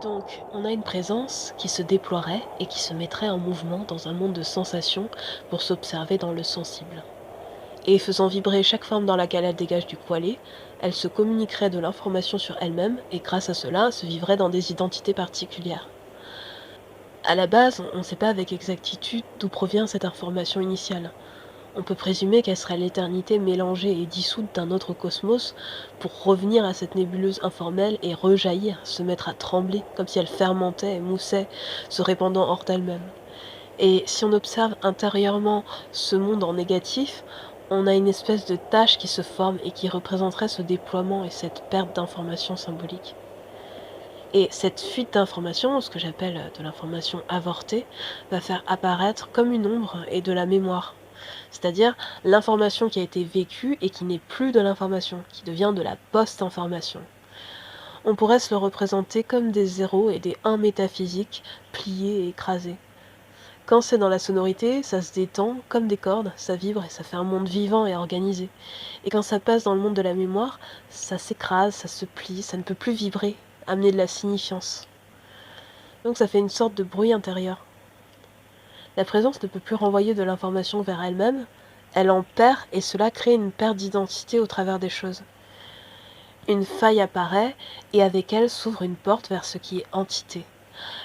Donc, on a une présence qui se déploierait et qui se mettrait en mouvement dans un monde de sensations pour s'observer dans le sensible. Et faisant vibrer chaque forme dans laquelle elle dégage du poêlé, elle se communiquerait de l'information sur elle-même et grâce à cela se vivrait dans des identités particulières. À la base, on ne sait pas avec exactitude d'où provient cette information initiale. On peut présumer qu'elle serait l'éternité mélangée et dissoute d'un autre cosmos pour revenir à cette nébuleuse informelle et rejaillir, se mettre à trembler, comme si elle fermentait et moussait, se répandant hors d'elle-même. Et si on observe intérieurement ce monde en négatif, on a une espèce de tache qui se forme et qui représenterait ce déploiement et cette perte d'information symbolique. Et cette fuite d'information, ce que j'appelle de l'information avortée, va faire apparaître comme une ombre et de la mémoire. C'est-à-dire l'information qui a été vécue et qui n'est plus de l'information, qui devient de la post-information. On pourrait se le représenter comme des zéros et des 1 métaphysiques pliés et écrasés. Quand c'est dans la sonorité, ça se détend comme des cordes, ça vibre et ça fait un monde vivant et organisé. Et quand ça passe dans le monde de la mémoire, ça s'écrase, ça se plie, ça ne peut plus vibrer, amener de la signifiance. Donc ça fait une sorte de bruit intérieur. La présence ne peut plus renvoyer de l'information vers elle-même, elle en perd et cela crée une perte d'identité au travers des choses. Une faille apparaît et avec elle s'ouvre une porte vers ce qui est entité.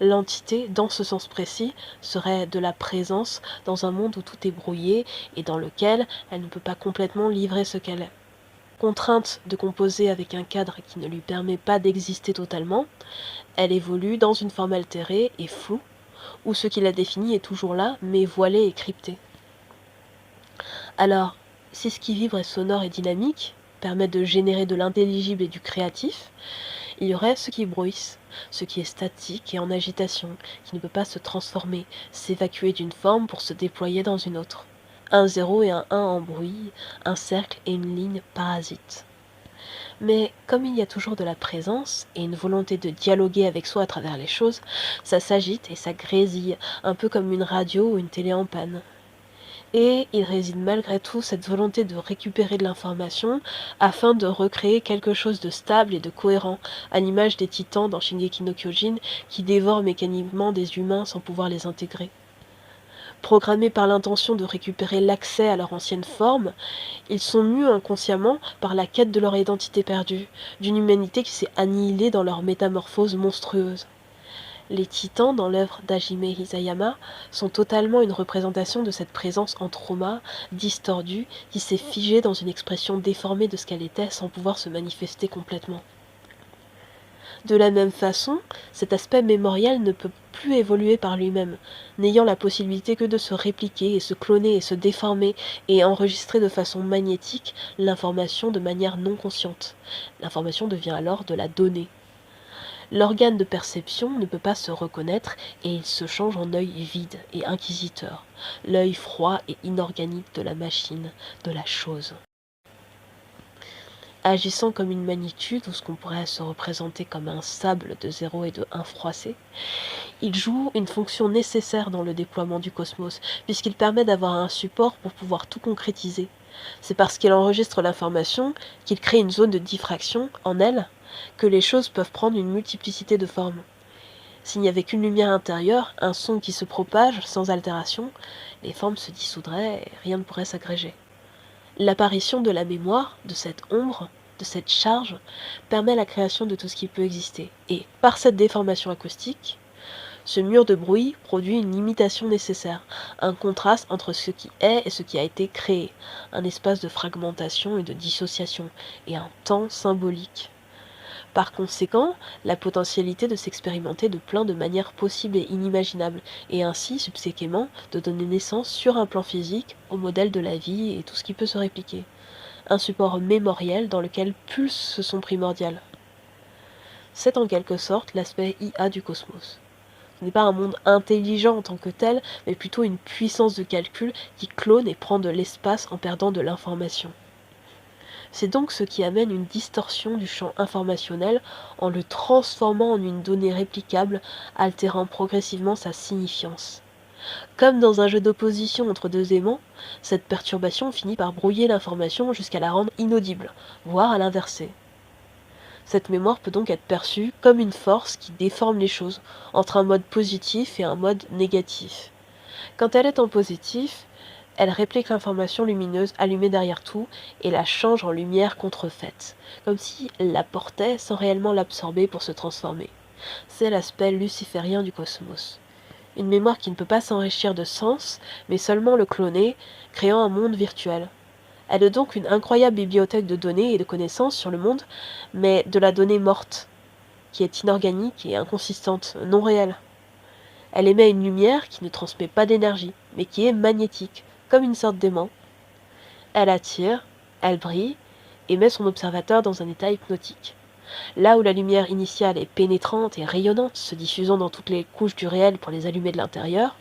L'entité, dans ce sens précis, serait de la présence dans un monde où tout est brouillé et dans lequel elle ne peut pas complètement livrer ce qu'elle est. Contrainte de composer avec un cadre qui ne lui permet pas d'exister totalement, elle évolue dans une forme altérée et floue, où ce qui la définit est toujours là, mais voilé et crypté. Alors, si ce qui vibre est sonore et dynamique, permet de générer de l'intelligible et du créatif, il y aurait ce qui bruisse, ce qui est statique et en agitation, qui ne peut pas se transformer, s'évacuer d'une forme pour se déployer dans une autre. Un 0 et un 1 en bruit, un cercle et une ligne parasites. Mais comme il y a toujours de la présence et une volonté de dialoguer avec soi à travers les choses, ça s'agite et ça grésille, un peu comme une radio ou une télé en panne. Et il réside malgré tout cette volonté de récupérer de l'information afin de recréer quelque chose de stable et de cohérent, à l'image des titans dans Shingeki no Kyojin qui dévorent mécaniquement des humains sans pouvoir les intégrer. Programmés par l'intention de récupérer l'accès à leur ancienne forme, ils sont mus inconsciemment par la quête de leur identité perdue, d'une humanité qui s'est annihilée dans leur métamorphose monstrueuse. Les titans dans l'œuvre d'Hajime Isayama sont totalement une représentation de cette présence en trauma, distordue, qui s'est figée dans une expression déformée de ce qu'elle était sans pouvoir se manifester complètement. De la même façon, cet aspect mémoriel ne peut plus évoluer par lui-même, n'ayant la possibilité que de se répliquer et se cloner et se déformer et enregistrer de façon magnétique l'information de manière non consciente. L'information devient alors de la donnée. L'organe de perception ne peut pas se reconnaître et il se change en œil vide et inquisiteur, l'œil froid et inorganique de la machine, de la chose. Agissant comme une magnitude ou ce qu'on pourrait se représenter comme un sable de 0 et de 1 froissé, il joue une fonction nécessaire dans le déploiement du cosmos, puisqu'il permet d'avoir un support pour pouvoir tout concrétiser. C'est parce qu'il enregistre l'information qu'il crée une zone de diffraction en elle, que les choses peuvent prendre une multiplicité de formes. S'il n'y avait qu'une lumière intérieure, un son qui se propage sans altération, les formes se dissoudraient et rien ne pourrait s'agréger. L'apparition de la mémoire, de cette ombre, de cette charge, permet la création de tout ce qui peut exister. Et, par cette déformation acoustique, ce mur de bruit produit une limitation nécessaire, un contraste entre ce qui est et ce qui a été créé, un espace de fragmentation et de dissociation, et un temps symbolique. Par conséquent, la potentialité de s'expérimenter de plein de manières possibles et inimaginables, et ainsi, subséquemment, de donner naissance sur un plan physique au modèle de la vie et tout ce qui peut se répliquer. Un support mémoriel dans lequel pulse ce son primordial. C'est en quelque sorte l'aspect IA du cosmos. Ce n'est pas un monde intelligent en tant que tel, mais plutôt une puissance de calcul qui clone et prend de l'espace en perdant de l'information. C'est donc ce qui amène une distorsion du champ informationnel en le transformant en une donnée réplicable, altérant progressivement sa signifiance. Comme dans un jeu d'opposition entre deux aimants, cette perturbation finit par brouiller l'information jusqu'à la rendre inaudible, voire à l'inverser. Cette mémoire peut donc être perçue comme une force qui déforme les choses, entre un mode positif et un mode négatif. Quand elle est en positif, elle réplique l'information lumineuse allumée derrière tout et la change en lumière contrefaite, comme si elle la portait sans réellement l'absorber pour se transformer. C'est l'aspect luciférien du cosmos. Une mémoire qui ne peut pas s'enrichir de sens, mais seulement le cloner, créant un monde virtuel. Elle a donc une incroyable bibliothèque de données et de connaissances sur le monde, mais de la donnée morte, qui est inorganique et inconsistante, non réelle. Elle émet une lumière qui ne transmet pas d'énergie, mais qui est magnétique, comme une sorte d'aimant. Elle attire, elle brille, et met son observateur dans un état hypnotique. Là où la lumière initiale est pénétrante et rayonnante, se diffusant dans toutes les couches du réel pour les allumer de l'intérieur,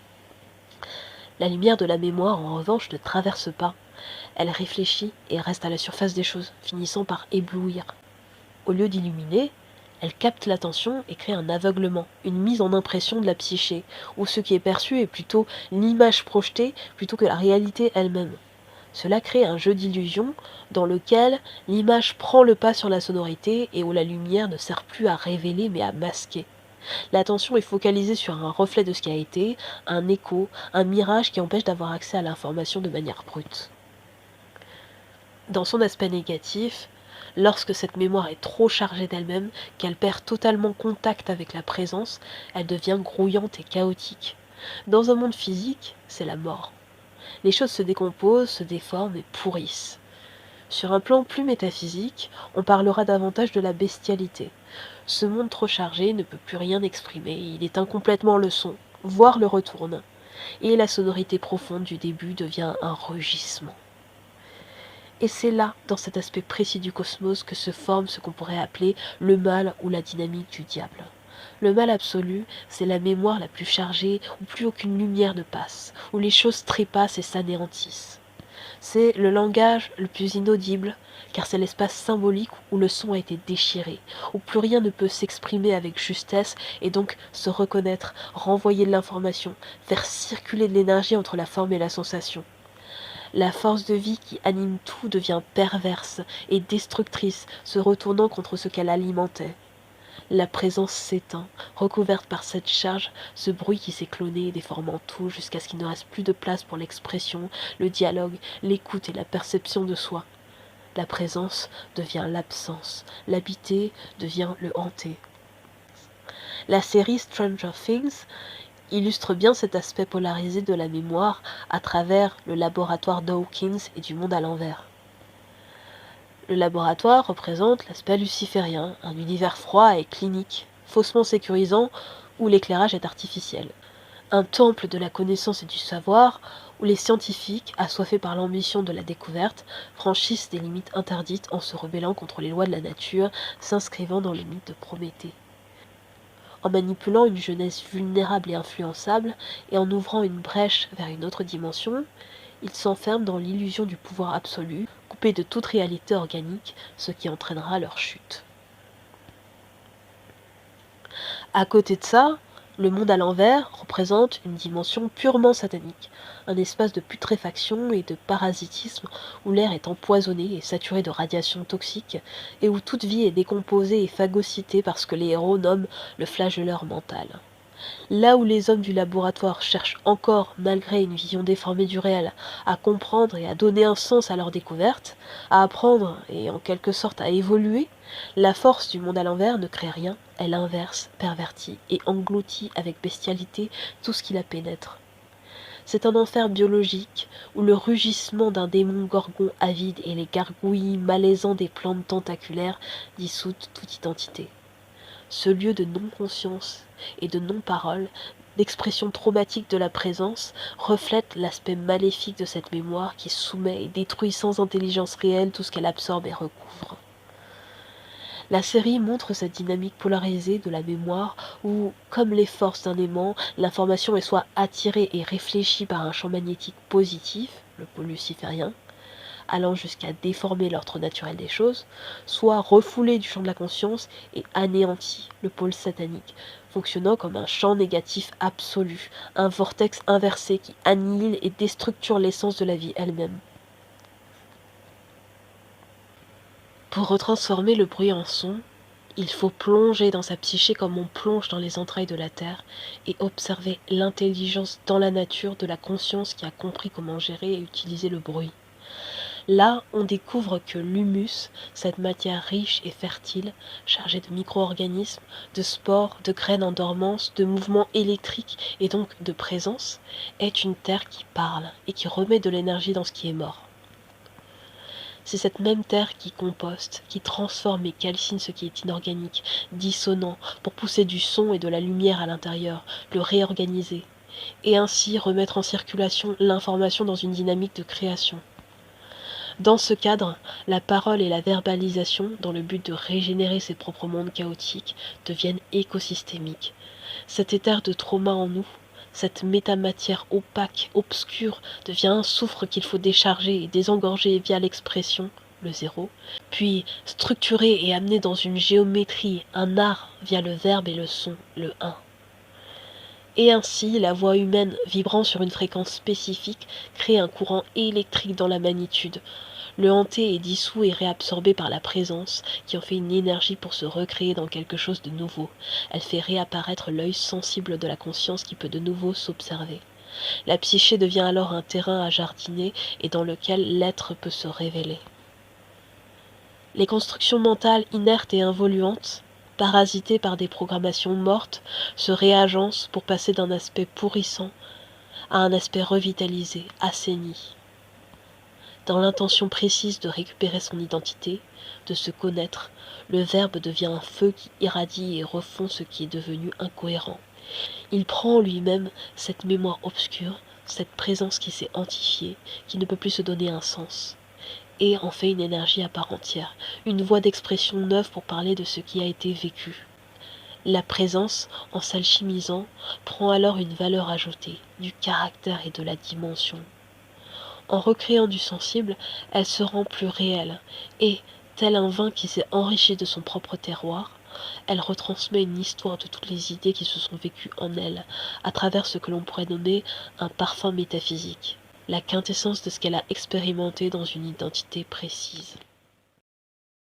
la lumière de la mémoire, en revanche, ne traverse pas. Elle réfléchit et reste à la surface des choses, finissant par éblouir. Au lieu d'illuminer, elle capte l'attention et crée un aveuglement, une mise en impression de la psyché, où ce qui est perçu est plutôt l'image projetée plutôt que la réalité elle-même. Cela crée un jeu d'illusion dans lequel l'image prend le pas sur la sonorité et où la lumière ne sert plus à révéler mais à masquer. L'attention est focalisée sur un reflet de ce qui a été, un écho, un mirage qui empêche d'avoir accès à l'information de manière brute. Dans son aspect négatif, lorsque cette mémoire est trop chargée d'elle-même, qu'elle perd totalement contact avec la présence, elle devient grouillante et chaotique. Dans un monde physique, c'est la mort. Les choses se décomposent, se déforment et pourrissent. Sur un plan plus métaphysique, on parlera davantage de la bestialité. Ce monde trop chargé ne peut plus rien exprimer, il éteint complètement le son, voire le retourne, et la sonorité profonde du début devient un rugissement. Et c'est là, dans cet aspect précis du cosmos, que se forme ce qu'on pourrait appeler le mal ou la dynamique du diable. Le mal absolu, c'est la mémoire la plus chargée, où plus aucune lumière ne passe, où les choses trépassent et s'anéantissent. C'est le langage le plus inaudible, car c'est l'espace symbolique où le son a été déchiré, où plus rien ne peut s'exprimer avec justesse et donc se reconnaître, renvoyer de l'information, faire circuler de l'énergie entre la forme et la sensation. La force de vie qui anime tout devient perverse et destructrice, se retournant contre ce qu'elle alimentait. La présence s'éteint, recouverte par cette charge, ce bruit qui s'est cloné, déformant tout jusqu'à ce qu'il ne reste plus de place pour l'expression, le dialogue, l'écoute et la perception de soi. La présence devient l'absence, l'habité devient le hanté. La série Stranger Things illustre bien cet aspect polarisé de la mémoire à travers le laboratoire Dawkins et du monde à l'envers. Le laboratoire représente l'aspect luciférien, un univers froid et clinique, faussement sécurisant, où l'éclairage est artificiel. Un temple de la connaissance et du savoir, où les scientifiques, assoiffés par l'ambition de la découverte, franchissent des limites interdites en se rebellant contre les lois de la nature, s'inscrivant dans les mythes de Prométhée. En manipulant une jeunesse vulnérable et influençable, et en ouvrant une brèche vers une autre dimension, ils s'enferment dans l'illusion du pouvoir absolu, coupés de toute réalité organique, ce qui entraînera leur chute. À côté de ça, le monde à l'envers représente une dimension purement satanique, un espace de putréfaction et de parasitisme où l'air est empoisonné et saturé de radiations toxiques, et où toute vie est décomposée et phagocytée par ce que les héros nomment le flagelleur mental. Là où les hommes du laboratoire cherchent encore, malgré une vision déformée du réel, à comprendre et à donner un sens à leur découverte, à apprendre et en quelque sorte à évoluer, la force du monde à l'envers ne crée rien, elle inverse, pervertit et engloutit avec bestialité tout ce qui la pénètre. C'est un enfer biologique où le rugissement d'un démon gorgon avide et les gargouillis malaisants des plantes tentaculaires dissoutent toute identité. Ce lieu de non-conscience et de non-parole, d'expression traumatique de la présence, reflète l'aspect maléfique de cette mémoire qui soumet et détruit sans intelligence réelle tout ce qu'elle absorbe et recouvre. La série montre cette dynamique polarisée de la mémoire où, comme les forces d'un aimant, l'information est soit attirée et réfléchie par un champ magnétique positif, le pôle luciférien, allant jusqu'à déformer l'ordre naturel des choses, soit refoulée du champ de la conscience et anéantie, le pôle satanique, fonctionnant comme un champ négatif absolu, un vortex inversé qui annihile et déstructure l'essence de la vie elle-même. Pour retransformer le bruit en son, Il faut plonger dans sa psyché comme on plonge dans les entrailles de la terre et observer l'intelligence dans la nature de la conscience qui a compris comment gérer et utiliser le bruit. Là, on découvre que l'humus, cette matière riche et fertile, chargée de micro-organismes, de spores, de graines en dormance, de mouvements électriques et donc de présence, est une terre qui parle et qui remet de l'énergie dans ce qui est mort. C'est cette même terre qui composte, qui transforme et calcine ce qui est inorganique, dissonant, pour pousser du son et de la lumière à l'intérieur, le réorganiser, et ainsi remettre en circulation l'information dans une dynamique de création. Dans ce cadre, la parole et la verbalisation, dans le but de régénérer ses propres mondes chaotiques, deviennent écosystémiques. Cet éther de trauma en nous, cette métamatière opaque, obscure, devient un soufre qu'il faut décharger et désengorger via l'expression, le zéro, puis structurer et amener dans une géométrie, un art via le verbe et le son, le un. Et ainsi, la voix humaine, vibrant sur une fréquence spécifique, crée un courant électrique dans la magnitude. Le hanté est dissous et réabsorbé par la présence, qui en fait une énergie pour se recréer dans quelque chose de nouveau. Elle fait réapparaître l'œil sensible de la conscience qui peut de nouveau s'observer. La psyché devient alors un terrain à jardiner et dans lequel l'être peut se révéler. Les constructions mentales inertes et involuantes, parasitées par des programmations mortes, se réagencent pour passer d'un aspect pourrissant à un aspect revitalisé, assaini. Dans l'intention précise de récupérer son identité, de se connaître, le verbe devient un feu qui irradie et refond ce qui est devenu incohérent. Il prend en lui-même cette mémoire obscure, cette présence qui s'est entifiée, qui ne peut plus se donner un sens, et en fait une énergie à part entière, une voie d'expression neuve pour parler de ce qui a été vécu. La présence, en s'alchimisant, prend alors une valeur ajoutée, du caractère et de la dimension. En recréant du sensible, elle se rend plus réelle, et, tel un vin qui s'est enrichi de son propre terroir, elle retransmet une histoire de toutes les idées qui se sont vécues en elle, à travers ce que l'on pourrait nommer un parfum métaphysique, la quintessence de ce qu'elle a expérimenté dans une identité précise.